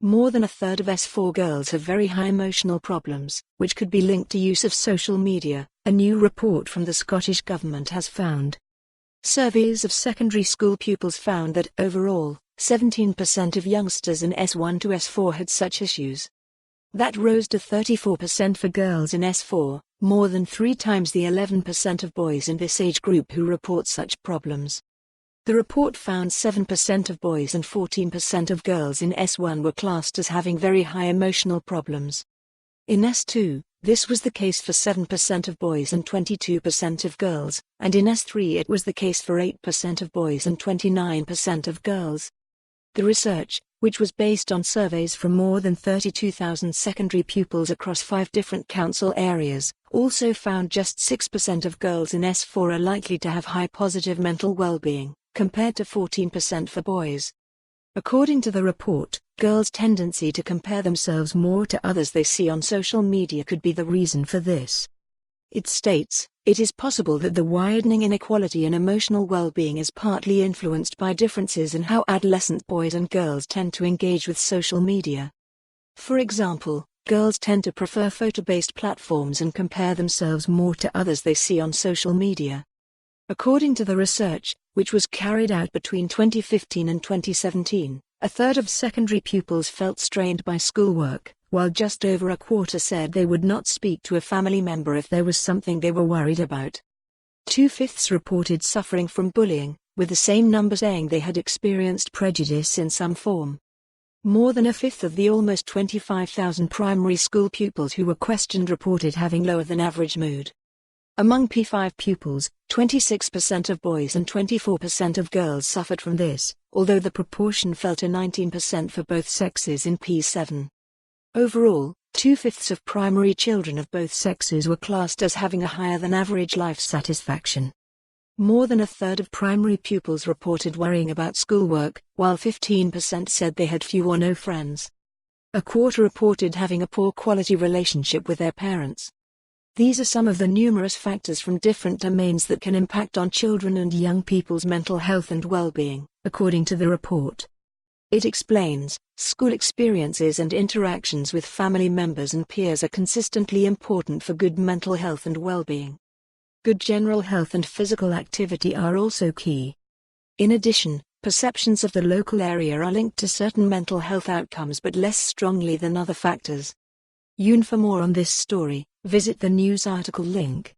More than a third of S4 girls have very high emotional problems, which could be linked to use of social media, a new report from the Scottish Government has found. Surveys of secondary school pupils found that, overall, 17% of youngsters in S1 to S4 had such issues. That rose to 34% for girls in S4, more than 3 times the 11% of boys in this age group who report such problems. The report found 7% of boys and 14% of girls in S1 were classed as having very high emotional problems. In S2, this was the case for 7% of boys and 22% of girls, and in S3 it was the case for 8% of boys and 29% of girls. The research, which was based on surveys from more than 32,000 secondary pupils across 5 different council areas, also found just 6% of girls in S4 are likely to have high positive mental well-being, compared to 14% for boys. According to the report, girls' tendency to compare themselves more to others they see on social media could be the reason for this. It states, "It is possible that the widening inequality in emotional well-being is partly influenced by differences in how adolescent boys and girls tend to engage with social media. For example, girls tend to prefer photo-based platforms and compare themselves more to others they see on social media." According to the research, which was carried out between 2015 and 2017, a third of secondary pupils felt strained by schoolwork, while just over a quarter said they would not speak to a family member if there was something they were worried about. 2/5 reported suffering from bullying, with the same number saying they had experienced prejudice in some form. More than a fifth of the almost 25,000 primary school pupils who were questioned reported having lower than average mood. Among P5 pupils, 26% of boys and 24% of girls suffered from this, although the proportion fell to 19% for both sexes in P7. Overall, 2/5 of primary children of both sexes were classed as having a higher than average life satisfaction. More than a third of primary pupils reported worrying about schoolwork, while 15% said they had few or no friends. A quarter reported having a poor quality relationship with their parents. These are some of the numerous factors from different domains that can impact on children and young people's mental health and well-being, according to the report. It explains, school experiences and interactions with family members and peers are consistently important for good mental health and well-being. Good general health and physical activity are also key. In addition, perceptions of the local area are linked to certain mental health outcomes but less strongly than other factors. For more on this story, visit the news article link.